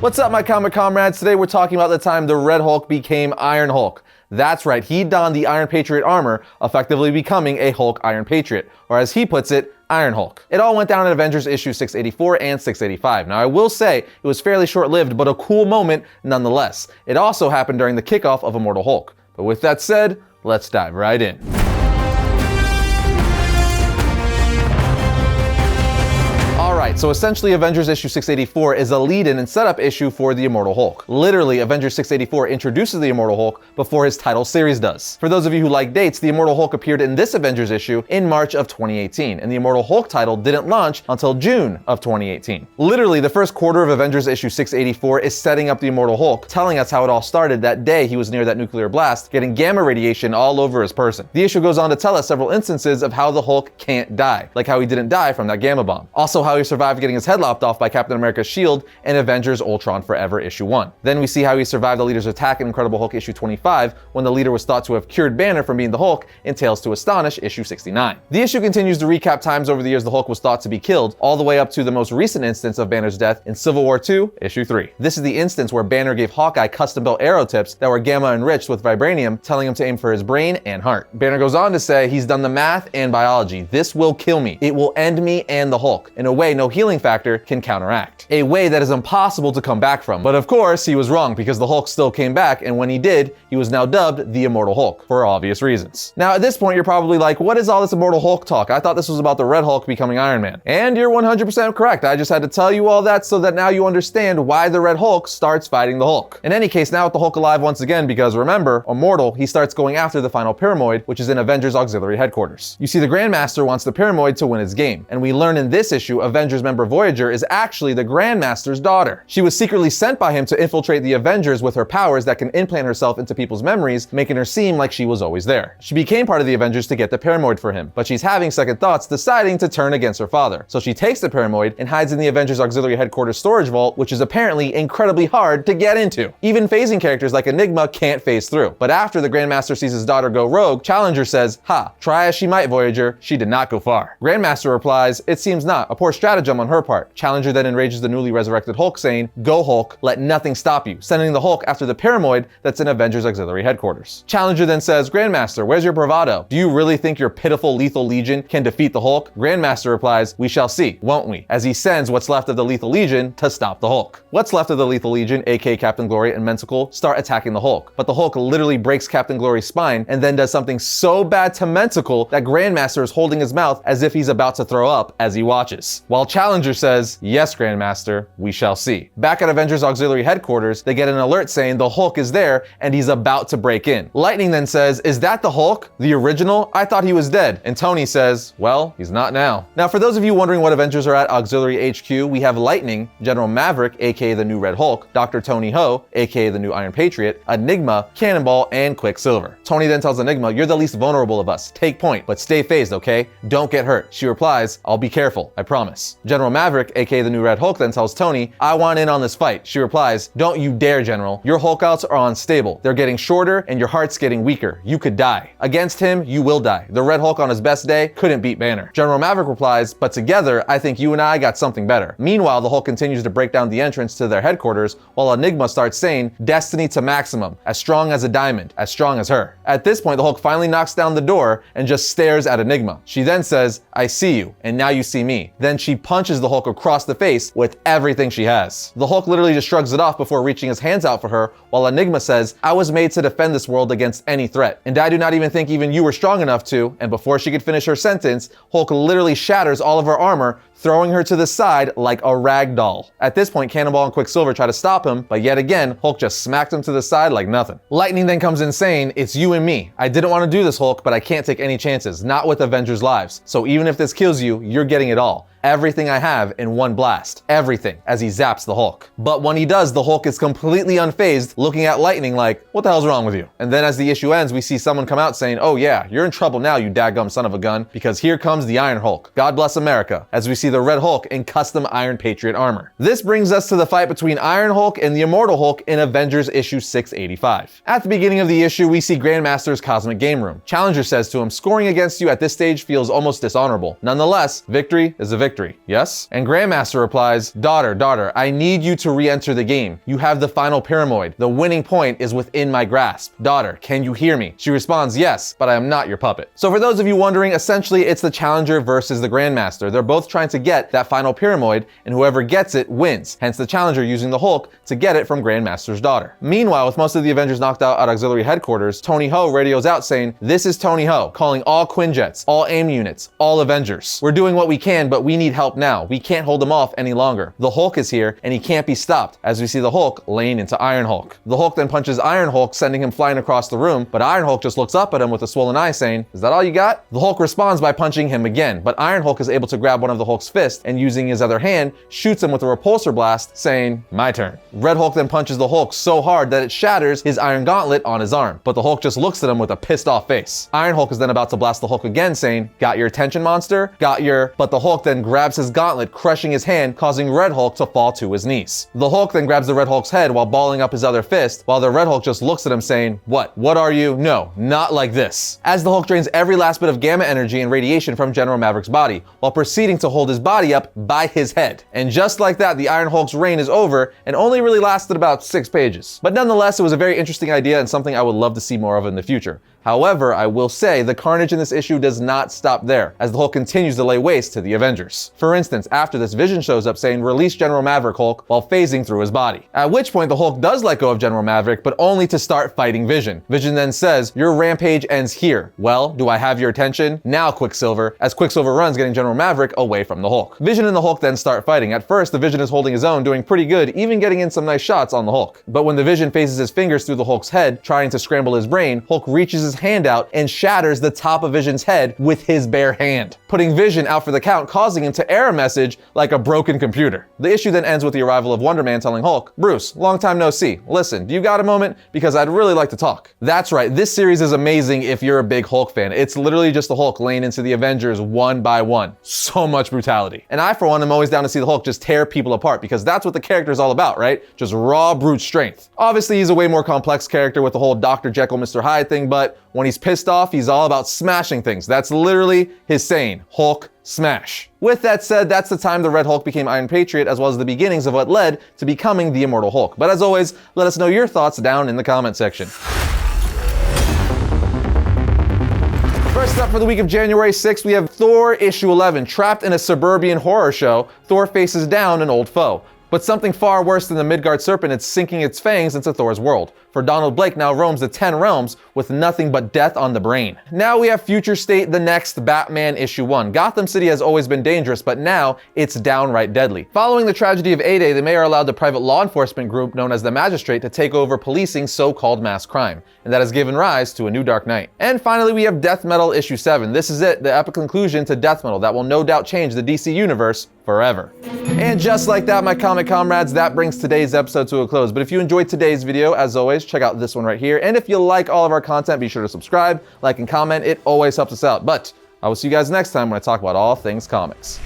What's up, my comic comrades? Today we're talking about the time the Red Hulk became Iron Hulk. That's right, he donned the Iron Patriot armor, effectively becoming a Hulk Iron Patriot, or as he puts it, Iron Hulk. It all went down in Avengers issue 684 and 685. Now I will say it was fairly short-lived, but a cool moment nonetheless. It also happened during the kickoff of Immortal Hulk. But with that said, let's dive right in. Alright, so essentially Avengers issue 684 is a lead-in and setup issue for the Immortal Hulk. Literally, Avengers 684 introduces the Immortal Hulk before his title series does. For those of you who like dates, the Immortal Hulk appeared in this Avengers issue in March of 2018, and the Immortal Hulk title didn't launch until June of 2018. Literally, the first quarter of Avengers issue 684 is setting up the Immortal Hulk, telling us how it all started that day he was near that nuclear blast, getting gamma radiation all over his person. The issue goes on to tell us several instances of how the Hulk can't die, like how he didn't die from that gamma bomb. Also how he survived getting his head lopped off by Captain America's shield in Avengers Ultron Forever issue 1. Then we see how he survived the leader's attack in Incredible Hulk issue 25, when the leader was thought to have cured Banner from being the Hulk in Tales to Astonish issue 69. The issue continues to recap times over the years the Hulk was thought to be killed, all the way up to the most recent instance of Banner's death in Civil War II issue 3. This is the instance where Banner gave Hawkeye custom-built arrow tips that were gamma enriched with vibranium, telling him to aim for his brain and heart. Banner goes on to say he's done the math and biology. This will kill me. It will end me and the Hulk in a way no healing factor can counteract. A way that is impossible to come back from. But of course, he was wrong because the Hulk still came back, and when he did, he was now dubbed the Immortal Hulk for obvious reasons. Now, at this point, you're probably like, what is all this Immortal Hulk talk? I thought this was about the Red Hulk becoming Iron Man. And you're 100% correct. I just had to tell you all that so that now you understand why the Red Hulk starts fighting the Hulk. In any case, now with the Hulk alive once again, because remember, Immortal, he starts going after the final Pyramids, which is in Avengers Auxiliary Headquarters. You see, the Grandmaster wants the Pyramid to win his game, and we learn in this issue, Avengers member Voyager is actually the Grandmaster's daughter. She was secretly sent by him to infiltrate the Avengers with her powers that can implant herself into people's memories, making her seem like she was always there. She became part of the Avengers to get the Pyramid for him, but she's having second thoughts, deciding to turn against her father. So she takes the Pyramid and hides in the Avengers Auxiliary Headquarters storage vault, which is apparently incredibly hard to get into. Even phasing characters like Enigma can't phase through. But after the Grandmaster sees his daughter go rogue, Challenger says, "Ha, try as she might, Voyager, she did not go far." Grandmaster replies, "It seems not. A poor stratagem on her part." Challenger then enrages the newly resurrected Hulk, saying, "Go Hulk, let nothing stop you," sending the Hulk after the Pyramid that's in Avengers Auxiliary Headquarters. Challenger then says, "Grandmaster, where's your bravado? Do you really think your pitiful Lethal Legion can defeat the Hulk?" Grandmaster replies, "We shall see, won't we?" as he sends what's left of the Lethal Legion to stop the Hulk. What's left of the Lethal Legion, aka Captain Glory and Mentacle, start attacking the Hulk, but the Hulk literally breaks Captain Glory's spine and then does something so bad to Mentacle that Grandmaster is holding his mouth as if he's about to throw up as he watches. While Challenger says, "Yes, Grandmaster, we shall see." Back at Avengers Auxiliary Headquarters, they get an alert saying the Hulk is there and he's about to break in. Lightning then says, "Is that the Hulk? The original? I thought he was dead." And Tony says, "Well, he's not now." Now, for those of you wondering what Avengers are at Auxiliary HQ, we have Lightning, General Maverick, aka the new Red Hulk, Dr. Tony Ho, aka the new Iron Patriot, Enigma, Cannonball, and Quicksilver. Tony then tells Enigma, "You're the least vulnerable of us. Take point, but stay phased, okay? Don't get hurt." She replies, "I'll be careful, I promise." General Maverick, aka the new Red Hulk, then tells Tony, "I want in on this fight." She replies, "Don't you dare, General. Your Hulk outs are unstable. They're getting shorter and your heart's getting weaker. You could die. Against him, you will die. The Red Hulk on his best day couldn't beat Banner." General Maverick replies, "But together, I think you and I got something better." Meanwhile, the Hulk continues to break down the entrance to their headquarters while Enigma starts saying, "Destiny to maximum, as strong as a diamond, as strong as her." At this point, the Hulk finally knocks down the door and just stares at Enigma. She then says, "I see you, and now you see me." Then she punches the Hulk across the face with everything she has. The Hulk literally just shrugs it off before reaching his hands out for her, while Enigma says, "I was made to defend this world against any threat, and I do not even think even you were strong enough to," and before she could finish her sentence, Hulk literally shatters all of her armor, throwing her to the side like a rag doll. At this point, Cannonball and Quicksilver try to stop him, but yet again, Hulk just smacked him to the side like nothing. Lightning then comes in saying, "It's you and me. I didn't want to do this, Hulk, but I can't take any chances, not with Avengers' lives. So even if this kills you, you're getting it all. Everything I have in one blast. Everything," as he zaps the Hulk. But when he does, the Hulk is completely unfazed, looking at Lightning like, "What the hell's wrong with you?" And then as the issue ends, we see someone come out saying, "Oh yeah, you're in trouble now, you daggum son of a gun, because here comes the Iron Hulk. God bless America," as we see the Red Hulk in custom Iron Patriot armor. This brings us to the fight between Iron Hulk and the Immortal Hulk in Avengers issue 685. At the beginning of the issue, we see Grandmaster's cosmic game room. Challenger says to him, scoring against you at this stage feels almost dishonorable. Nonetheless, victory is a victory, yes? And Grandmaster replies, daughter, I need you to re-enter the game. You have the final Pyramoid. The winning point is within my grasp. Daughter, can you hear me? She responds, yes, but I am not your puppet. So for those of you wondering, essentially it's the Challenger versus the Grandmaster. They're both trying to get that final Pyramoid, and whoever gets it wins. Hence the Challenger using the Hulk to get it from Grandmaster's daughter. Meanwhile, with most of the Avengers knocked out at auxiliary headquarters, Tony Ho radios out saying, this is Tony Ho, calling all Quinjets, all AIM units, all Avengers. We're doing what we can, but we need help now. We can't hold them off any longer. The Hulk is here, and he can't be stopped, as we see the Hulk laying into Iron Hulk. The Hulk then punches Iron Hulk, sending him flying across the room, but Iron Hulk just looks up at him with a swollen eye saying, is that all you got? The Hulk responds by punching him again, but Iron Hulk is able to grab one of the Hulk's fists and using his other hand, shoots him with a repulsor blast, saying, my turn. Red Hulk then punches the Hulk so hard that it shatters his iron gauntlet on his arm, but the Hulk just looks at him with a pissed off face. Iron Hulk is then about to blast the Hulk again, saying, got your attention, monster? But the Hulk then grabs his gauntlet, crushing his hand, causing Red Hulk to fall to his knees. The Hulk then grabs the Red Hulk's head while balling up his other fist, while the Red Hulk just looks at him saying, what are you? No, not like this. As the Hulk drains every last bit of gamma energy and radiation from General Maverick's body, while proceeding to hold his body up by his head. And just like that, the Iron Hulk's reign is over and only really lasted about 6 pages. But nonetheless, it was a very interesting idea and something I would love to see more of in the future. However, I will say the carnage in this issue does not stop there, as the Hulk continues to lay waste to the Avengers. For instance, after this, Vision shows up saying, release General Maverick, Hulk, while phasing through his body. At which point the Hulk does let go of General Maverick, but only to start fighting Vision. Vision then says, your rampage ends here. Well, do I have your attention? Now, Quicksilver, as Quicksilver runs, getting General Maverick away from the Hulk. Vision and the Hulk then start fighting. At first, the Vision is holding his own, doing pretty good, even getting in some nice shots on the Hulk. But when the Vision phases his fingers through the Hulk's head, trying to scramble his brain, Hulk reaches his hand out and shatters the top of Vision's head with his bare hand, putting Vision out for the count, causing him to error message like a broken computer. The issue then ends with the arrival of Wonder Man telling Hulk, Bruce, long time no see. Listen, do you got a moment? Because I'd really like to talk. That's right, this series is amazing if you're a big Hulk fan. It's literally just the Hulk laying into the Avengers one by one. So much brutality. And I, for one, am always down to see the Hulk just tear people apart, because that's what the character is all about, right? Just raw brute strength. Obviously, he's a way more complex character with the whole Dr. Jekyll, Mr. Hyde thing, but when he's pissed off, he's all about smashing things. That's literally his saying, Hulk smash. With that said, that's the time the Red Hulk became Iron Patriot, as well as the beginnings of what led to becoming the Immortal Hulk. But as always, let us know your thoughts down in the comment section. First up for the week of January 6th, we have Thor issue 11. Trapped in a suburban horror show, Thor faces down an old foe. But something far worse than the Midgard serpent is sinking its fangs into Thor's world. For Donald Blake now roams the 10 realms with nothing but death on the brain. Now we have Future State, the next Batman issue 1. Gotham City has always been dangerous, but now it's downright deadly. Following the tragedy of A-Day, the mayor allowed the private law enforcement group known as the Magistrate to take over policing so-called mass crime. And that has given rise to a new Dark Knight. And finally, we have Death Metal issue 7. This is it, the epic conclusion to Death Metal that will no doubt change the DC universe forever. And just like that, my comic comrades, that brings today's episode to a close. But if you enjoyed today's video, as always, check out this one right here. And if you like all of our content, be sure to subscribe, like, and comment. It always helps us out. But I will see you guys next time when I talk about all things comics.